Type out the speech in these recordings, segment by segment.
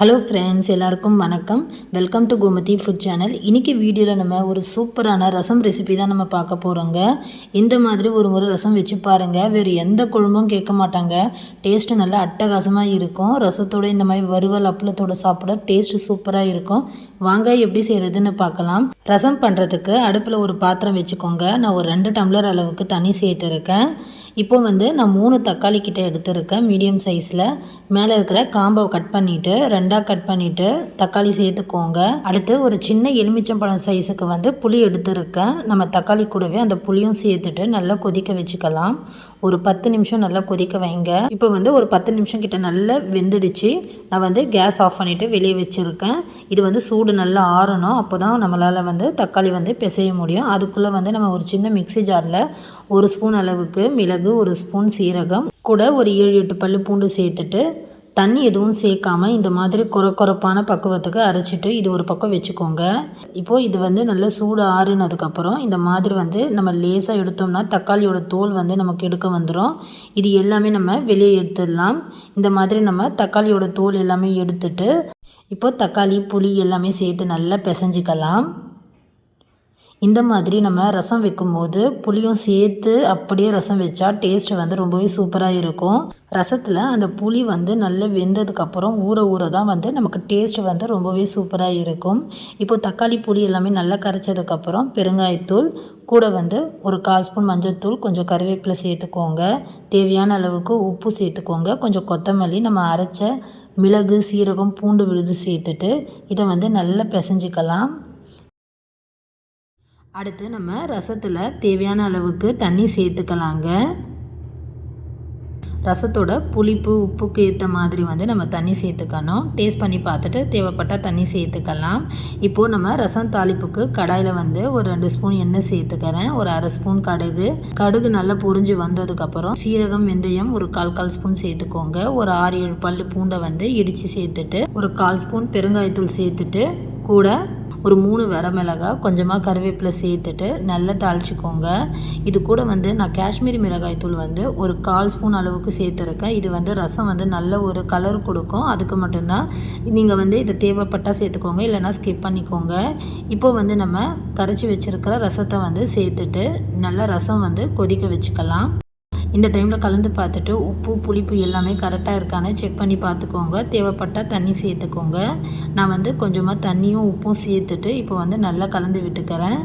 Hello friends, எல்லாருக்கும் வணக்கம். Welcome to Gomathi food channel. இன்றைக்கி வீடியோவில் நம்ம ஒரு சூப்பரான ரசம் ரெசிபி தான் நம்ம பார்க்க போகிறோங்க. இந்த மாதிரி ஒரு முறை ரசம் வச்சு பாருங்கள், வேறு எந்த குழம்பும் கேட்க மாட்டாங்க. டேஸ்ட்டு நல்லா அட்டகாசமாக இருக்கும். ரசத்தோடு இந்த மாதிரி வறுவல் அப்பளத்தோடு சாப்பிட டேஸ்ட்டு சூப்பராக இருக்கும். வாங்க எப்படி செய்கிறதுன்னு பார்க்கலாம். ரசம் பண்ணுறதுக்கு அடுப்பில் ஒரு பாத்திரம் வச்சுக்கோங்க. நான் ஒரு 2 டம்ளர் அளவுக்கு தண்ணி சேர்த்துருக்கேன். இப்போ நான் 3 தக்காளி கிட்ட எடுத்துருக்கேன், மீடியம் சைஸில். மேலே இருக்கிற காம்பை கட் பண்ணிவிட்டு 2ஆக கட் பண்ணிவிட்டு தக்காளி சேர்த்துக்கோங்க. அடுத்து ஒரு சின்ன எலுமிச்சம்பழம் சைஸுக்கு புளி எடுத்துருக்கேன். நம்ம தக்காளி கூடவே அந்த புளியும் சேர்த்துட்டு நல்லா கொதிக்க வச்சுக்கலாம். ஒரு 10 நிமிஷம் நல்லா கொதிக்க வைங்க. இப்போ ஒரு 10 நிமிஷம் கிட்ட நல்லா வெந்துடுச்சு. நான் கேஸ் ஆஃப் பண்ணிவிட்டு வெளியே வச்சுருக்கேன். இது சூடு நல்லா ஆறணும். அப்போ தான் நம்மளால் தக்காளி பிசைய முடியும். அதுக்குள்ளே நம்ம ஒரு சின்ன மிக்ஸி ஜாரில் 1 ஸ்பூன் அளவுக்கு மிளகு, 1 ஸ்பூன் சீரகம், கூட ஒரு 7-8 பல்லு பூண்டு சேர்த்துட்டு தண்ணி எதுவும் சேர்க்காமல் இந்த மாதிரி கொரப்பான பக்குவத்துக்கு அரைச்சிட்டு இது ஒரு பக்கம் வச்சுக்கோங்க. இப்போது இது நல்லா சூடு ஆறுனதுக்கப்புறம் இந்த மாதிரி நம்ம லேசாக எடுத்தோம்னா தக்காளியோட தோல் நமக்கு எடுக்க வந்துடும். இது எல்லாமே நம்ம வெளியே எடுத்துடலாம். இந்த மாதிரி நம்ம தக்காளியோட தோல் எல்லாமே எடுத்துட்டு இப்போது தக்காளி புளி எல்லாமே சேர்த்து நல்லா பிசைஞ்சிக்கலாம். இந்த மாதிரி நம்ம ரசம் வைக்கும்போது புளியும் சேர்த்து அப்படியே ரசம் வச்சா டேஸ்ட்டு ரொம்பவே சூப்பராக இருக்கும். ரசத்தில் அந்த புளி நல்லா வெந்ததுக்கப்புறம் ஊற தான் நமக்கு டேஸ்ட்டு ரொம்பவே சூப்பராக இருக்கும். இப்போது தக்காளி புளி எல்லாமே நல்லா கரைச்சதுக்கப்புறம் பெருங்காயத்தூள், கூட ஒரு 1/4 ஸ்பூன் மஞ்சள்தூள், கொஞ்சம் கருவேப்பிலை சேர்த்துக்கோங்க. தேவையான அளவுக்கு உப்பு சேர்த்துக்கோங்க. கொஞ்சம் கொத்தமல்லி, நம்ம அரைச்ச மிளகு, சீரகம், பூண்டு விழுது சேர்த்துட்டு இதை நல்லா பிசைஞ்சிக்கலாம். அடுத்து நம்ம ரசத்தில் தேவையான அளவுக்கு தண்ணி சேர்த்துக்கலாங்க. ரசத்தோட புளிப்பு உப்புக்கு ஏற்ற மாதிரி நம்ம தண்ணி சேர்த்துக்கணும். டேஸ்ட் பண்ணி பார்த்துட்டு தேவைப்பட்டால் தண்ணி சேர்த்துக்கலாம். இப்போது நம்ம ரசம் தாளிப்புக்கு கடாயில் ஒரு 2 ஸ்பூன் எண்ணெய் சேர்த்துக்கிறேன். ஒரு 1/2 ஸ்பூன் கடுகு நல்லா பொரிஞ்சு வந்ததுக்கப்புறம் சீரகம், வெந்தயம் ஒரு 1/4 ஸ்பூன் சேர்த்துக்கோங்க. ஒரு 6-7 பல்லு பூண்டை இடித்து சேர்த்துட்டு ஒரு 1/4 ஸ்பூன் பெருங்காயத்தூள் சேர்த்துட்டு கூட ஒரு 3 வரமிளகாய், கொஞ்சமாக கருவேப்பிலை சேர்த்துட்டு நல்லா தாளிச்சிக்கோங்க. இது கூட நான் காஷ்மீரி மிளகாய் தூள் ஒரு 1/4 ஸ்பூன் அளவுக்கு சேர்த்துருக்கேன். இது ரசம் நல்ல ஒரு கலர் கொடுக்கும். அதுக்கு மட்டும்தான். நீங்கள் இதை தேவைப்பட்டால் சேர்த்துக்கோங்க, இல்லைனா ஸ்கிப் பண்ணிக்கோங்க. இப்போது நம்ம கரைச்சி வச்சுருக்கிற ரசத்தை சேர்த்துட்டு நல்லா ரசம் கொதிக்க வச்சுக்கலாம். இந்த டைமில் கலந்து பார்த்துட்டு உப்பு புளிப்பு எல்லாமே கரெக்டாக இருக்கான்னு செக் பண்ணி பார்த்துக்கோங்க. தேவைப்பட்டால் தண்ணி சேர்த்துக்கோங்க. நான் கொஞ்சமாக தண்ணியும் உப்பும் சேர்த்துட்டு இப்போ நல்லா கலந்து விட்டுக்கிறேன்.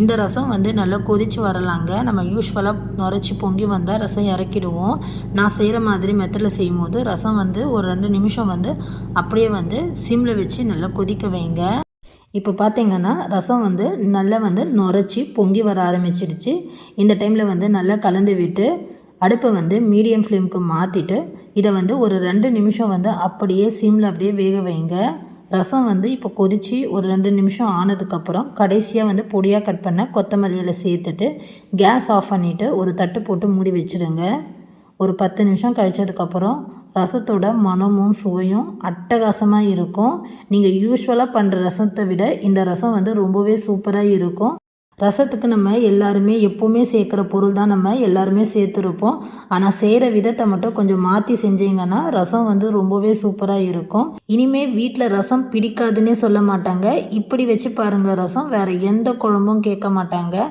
இந்த ரசம் நல்லா கொதித்து வரலாங்க. நம்ம யூஸ்வலாக நுரைச்சி பொங்கி வந்தால் ரசம் இறக்கிடுவோம். நான் செய்கிற மாதிரி மெத்தடில் செய்யும்போது ரசம் ஒரு 2 நிமிஷம் அப்படியே சிம்மில் வச்சு நல்லா கொதிக்க வைங்க. இப்போ பார்த்தீங்கன்னா ரசம் நல்லா நுரைச்சி பொங்கி வர ஆரம்பிச்சிடுச்சு. இந்த டைமில் நல்லா கலந்து விட்டு அடுப்பை மீடியம் ஃப்ளேமுக்கு மாற்றிட்டு இதை ஒரு 2 நிமிஷம் அப்படியே சிம்மில் அப்படியே வேக வைங்க. ரசம் இப்போ கொதித்து ஒரு 2 நிமிஷம் ஆனதுக்கப்புறம் கடைசியாக பொடியாக கட் பண்ண கொத்தமல்லியில் சேர்த்துட்டு கேஸ் ஆஃப் பண்ணிவிட்டு ஒரு தட்டு போட்டு மூடி வச்சுடுங்க. ஒரு 10 நிமிஷம் கழிச்சதுக்கப்புறம் ரசத்தோட மனமும் சுவையும் அட்டகாசமாக இருக்கும். நீங்கள் யூஸ்வலாக பண்ணுற ரசத்தை விட இந்த ரசம் ரொம்பவே சூப்பராக இருக்கும். ரசத்துக்கு நம்ம எல்லாருமே எப்போவுமே சேர்க்குற பொருள் தான் நம்ம எல்லாருமே சேர்த்துருப்போம். ஆனால் செய்கிற விதத்தை மட்டும் கொஞ்சம் மாற்றி செஞ்சீங்கன்னா ரசம் ரொம்பவே சூப்பராக இருக்கும். இனிமேல் வீட்டில் ரசம் பிடிக்காதுன்னே சொல்ல மாட்டாங்க. இப்படி வச்சு பாருங்கள், ரசம் வேறு எந்த குழம்பும் கேட்க மாட்டாங்க.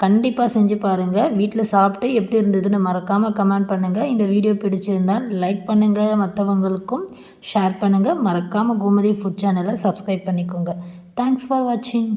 கண்டிப்பாக செஞ்சு பாருங்கள். வீட்டில் சாப்பிட்டு எப்படி இருந்ததுன்னு மறக்காமல் கமெண்ட் பண்ணுங்கள். இந்த வீடியோ பிடிச்சிருந்தால் லைக் பண்ணுங்கள், மற்றவங்களுக்கும் ஷேர் பண்ணுங்கள். மறக்காமல் கோமதி ஃபுட் சேனலை சப்ஸ்கிரைப் பண்ணிக்கோங்க. தேங்க்ஸ் ஃபார் வாட்சிங்.